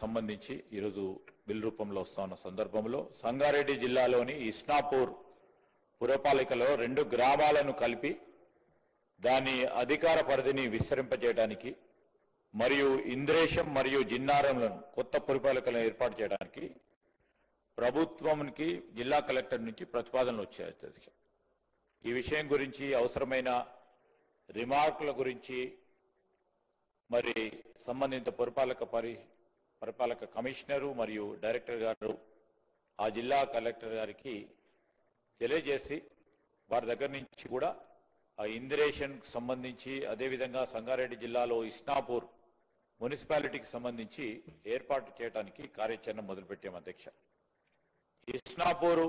సంబంధించి ఈరోజు బిల్ రూపంలో వస్తున్న సందర్భంలో సంగారెడ్డి జిల్లాలోని ఇస్నాపూర్ పురపాలికలో 2 గ్రామాలను కలిపి దాని అధికార పరిధిని విస్తరింపజేయడానికి మరియు ఇంద్రేశం మరియు జిన్నారంలను కొత్త పురపాలికలను ఏర్పాటు చేయడానికి ప్రభుత్వానికి జిల్లా కలెక్టర్ నుంచి ప్రతిపాదనలు వచ్చాయి. ఈ విషయం గురించి అవసరమైన రిమార్కుల గురించి మరి సంబంధిత పురపాలక కమిషనరు మరియు డైరెక్టర్ గారు ఆ జిల్లా కలెక్టర్ గారికి తెలియజేసి వారి దగ్గర నుంచి కూడా ఆ ఇంద్రేషన్కి సంబంధించి అదేవిధంగా సంగారెడ్డి జిల్లాలో ఇస్నాపూర్ మున్సిపాలిటీకి సంబంధించి ఏర్పాటు చేయడానికి కార్యాచరణ మొదలుపెట్టాం అధ్యక్ష. ఇస్నాపూరు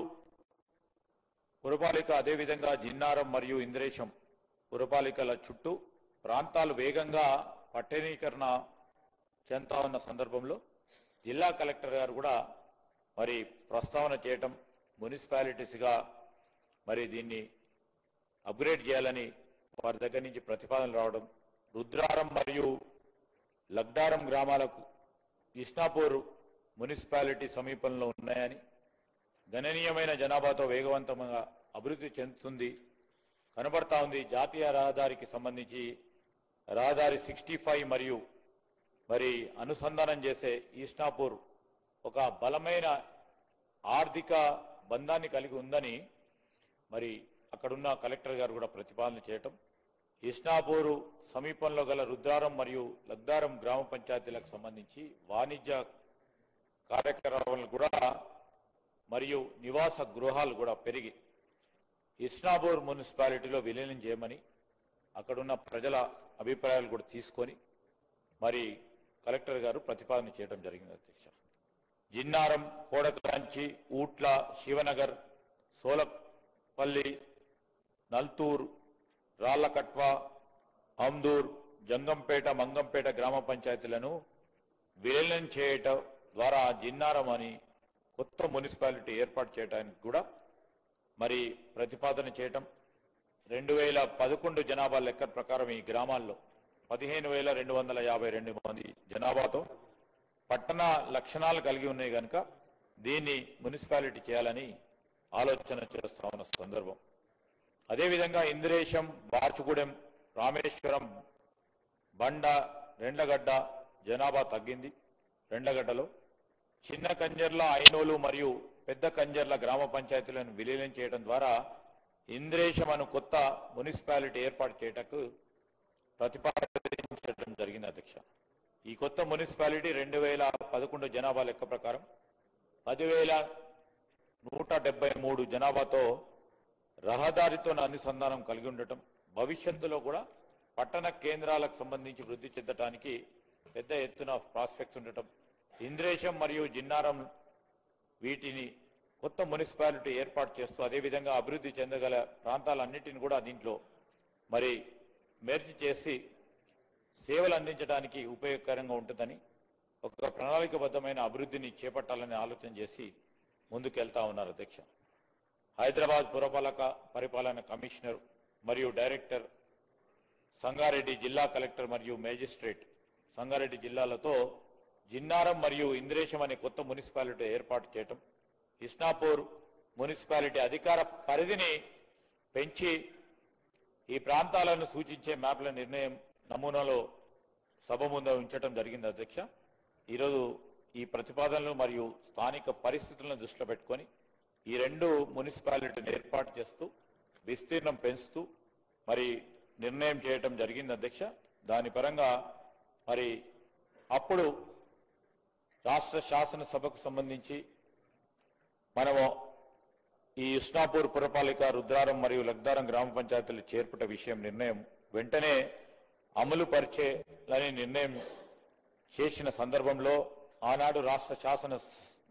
పురపాలిక అదేవిధంగా జిన్నారం మరియు ఇంద్రేశం పురపాలికల చుట్టూ ప్రాంతాలు వేగంగా పట్టణీకరణ చెందుతా ఉన్న సందర్భంలో జిల్లా కలెక్టర్ గారు కూడా మరి ప్రస్తావన చేయటం మున్సిపాలిటీస్గా మరి దీన్ని అప్గ్రేడ్ చేయాలని వారి దగ్గర నుంచి ప్రతిపాదనలు రావడం, రుద్రారం మరియు లగ్డారం గ్రామాలకు ఇస్నాపూర్ మున్సిపాలిటీ సమీపంలో ఉన్నాయని, గణనీయమైన జనాభాతో వేగవంతంగా అభివృద్ధి చెందుతుంది కనబడతా ఉంది. జాతీయ రహదారికి సంబంధించి రహదారి 65 మరియు మరి అనుసంధానం చేసే ఇస్నాపూర్ ఒక బలమైన ఆర్థిక బంధాన్ని కలిగి ఉందని మరి అక్కడున్న కలెక్టర్ గారు కూడా ప్రతిపాదన చేయటం, ఇస్నాపూరు సమీపంలో గల రుద్రారం మరియు లగ్దారం గ్రామ పంచాయతీలకు సంబంధించి వాణిజ్య కార్యక్రమాలు కూడా మరియు నివాస గృహాలు కూడా పెరిగి ఇస్నాపూర్ మున్సిపాలిటీలో విలీనం చేయమని అక్కడున్న ప్రజల అభిప్రాయాలు కూడా తీసుకొని మరి కలెక్టర్ గారు ప్రతిపాదన చేయడం జరిగింది అధ్యక్ష. జిన్నారం, కోడకలాంచి, ఊట్ల, శివనగర్, సోలపల్లి, నల్తూర్, రాళ్లకట్వ, అమ్దూర్, జంగంపేట, మంగంపేట గ్రామ పంచాయతీలను విలీనం చేయటం ద్వారా జిన్నారం అని కొత్త మున్సిపాలిటీ ఏర్పాటు చేయడానికి కూడా మరి ప్రతిపాదన చేయటం. 2011 జనాభా లెక్క ప్రకారం ఈ గ్రామాల్లో 15,252 మంది జనాభాతో పట్టణ లక్షణాలు కలిగి ఉన్నాయి కనుక దీన్ని మున్సిపాలిటీ చేయాలని ఆలోచన చేస్తా ఉన్న సందర్భం. అదేవిధంగా ఇంద్రేశం, బాచుగూడెం, రామేశ్వరం, బండ, రెండ్లగడ్డ జనాభా తగ్గింది. రెండ్లగడ్డలో చిన్న కంజర్ల, ఐనోలు మరియు పెద్ద కంజర్ల గ్రామ పంచాయతీలను విలీనం చేయడం ద్వారా ఇంద్రేశం అను కొత్త మున్సిపాలిటీ ఏర్పాటు చేయటకు ప్రతిపాదించడం జరిగింది అధ్యక్ష. ఈ కొత్త మున్సిపాలిటీ 2011 జనాభా లెక్క ప్రకారం 10,173 జనాభాతో రహదారితో అనుసంధానం కలిగి ఉండటం, భవిష్యత్తులో కూడా పట్టణ కేంద్రాలకు సంబంధించి వృద్ధి చెందడానికి పెద్ద ఎత్తున ప్రాస్పెక్ట్స్ ఉండటం, ఇంద్రేశం మరియు జిన్నారం వీటిని కొత్త మున్సిపాలిటీ ఏర్పాటు చేస్తూ అదేవిధంగా అభివృద్ధి చెందగల ప్రాంతాలన్నింటినీ కూడా దీంట్లో మరి మెర్జ్ చేసి సేవలు అందించడానికి ఉపయోగకరంగా ఉంటుందని ఒక ప్రణాళికబద్ధమైన అభివృద్ధిని చేపట్టాలని ఆలోచన చేసి ముందుకెళ్తా ఉన్నారు అధ్యక్ష. హైదరాబాద్ పరిపాలన కమిషనర్ మరియు డైరెక్టర్, సంగారెడ్డి జిల్లా కలెక్టర్ మరియు మేజిస్ట్రేట్ సంగారెడ్డి జిల్లాలతో జిన్నారం మరియు ఇంద్రేశం అనే కొత్త మున్సిపాలిటీ ఏర్పాటు చేయటం, ఇస్నాపూర్ మున్సిపాలిటీ అధికార పరిధిని పెంచి ఈ ప్రాంతాలను సూచించే మ్యాప్ల నిర్ణయం నమూనాలో సభ ముందు ఉంచడం జరిగింది అధ్యక్ష. ఈరోజు ఈ ప్రతిపాదనలు మరియు స్థానిక పరిస్థితులను దృష్టిలో పెట్టుకొని ఈ 2 మున్సిపాలిటీని ఏర్పాటు చేస్తూ విస్తీర్ణం పెంచుతూ మరి నిర్ణయం చేయటం జరిగింది అధ్యక్ష. దాని పరంగా మరి అప్పుడు రాష్ట్ర శాసనసభకు సంబంధించి మనము ఈ ఇస్నాపూర్ పురపాలిక, రుద్రారం మరియు లగ్దారం గ్రామ పంచాయతీలు చేర్పుట విషయం నిర్ణయం వెంటనే అమలు పరిచేలని నిర్ణయం చేసిన సందర్భంలో ఆనాడు రాష్ట్ర శాసన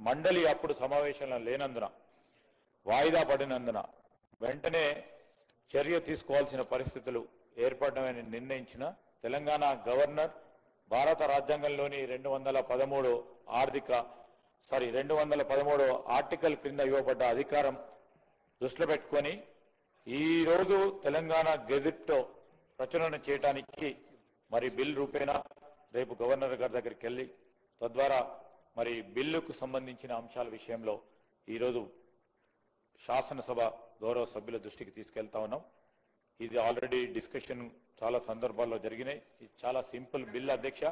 మండలి అప్పుడు సమావేశంలో లేనందున, వాయిదా పడినందున వెంటనే చర్య తీసుకోవాల్సిన పరిస్థితులు ఏర్పడమని నిర్ణయించిన తెలంగాణ గవర్నర్ భారత రాజ్యాంగంలోని 213 ఆర్టికల్ క్రింద ఇవ్వబడ్డ అధికారం దృష్టిలో పెట్టుకొని ఈ రోజు తెలంగాణ గెజిట్ ప్రచురణ చేయడానికి మరి బిల్ రూపేణా రేపు గవర్నర్ గారి దగ్గరికి వెళ్ళి తద్వారా మరి బిల్లుకు సంబంధించిన అంశాల విషయంలో ఈరోజు శాసనసభ గౌరవ సభ్యుల దృష్టికి తీసుకెళ్తా ఉన్నాం. ఇది ఆల్రెడీ డిస్కషన్ చాలా సందర్భాల్లో జరిగినాయి. ఇది చాలా సింపుల్ బిల్ అధ్యక్ష.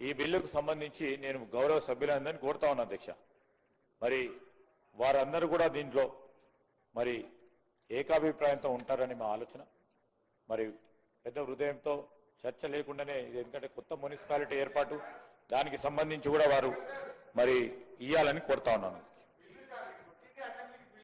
ఈ బిల్లుకు సంబంధించి నేను గౌరవ సభ్యులందరినీ కోరుతా ఉన్నా అధ్యక్ష. మరి వారందరూ కూడా దీంట్లో మరి ఏకాభిప్రాయంతో ఉంటారని మా ఆలోచన. మరి పెద్ద హృదయంతో చర్చ లేకుండానే ఇది ఎందుకంటే కొత్త మున్సిపాలిటీ ఏర్పాటు దానికి సంబంధించి కూడా వారు మరి ఇయ్యాలని కోరుతా ఉన్నాను.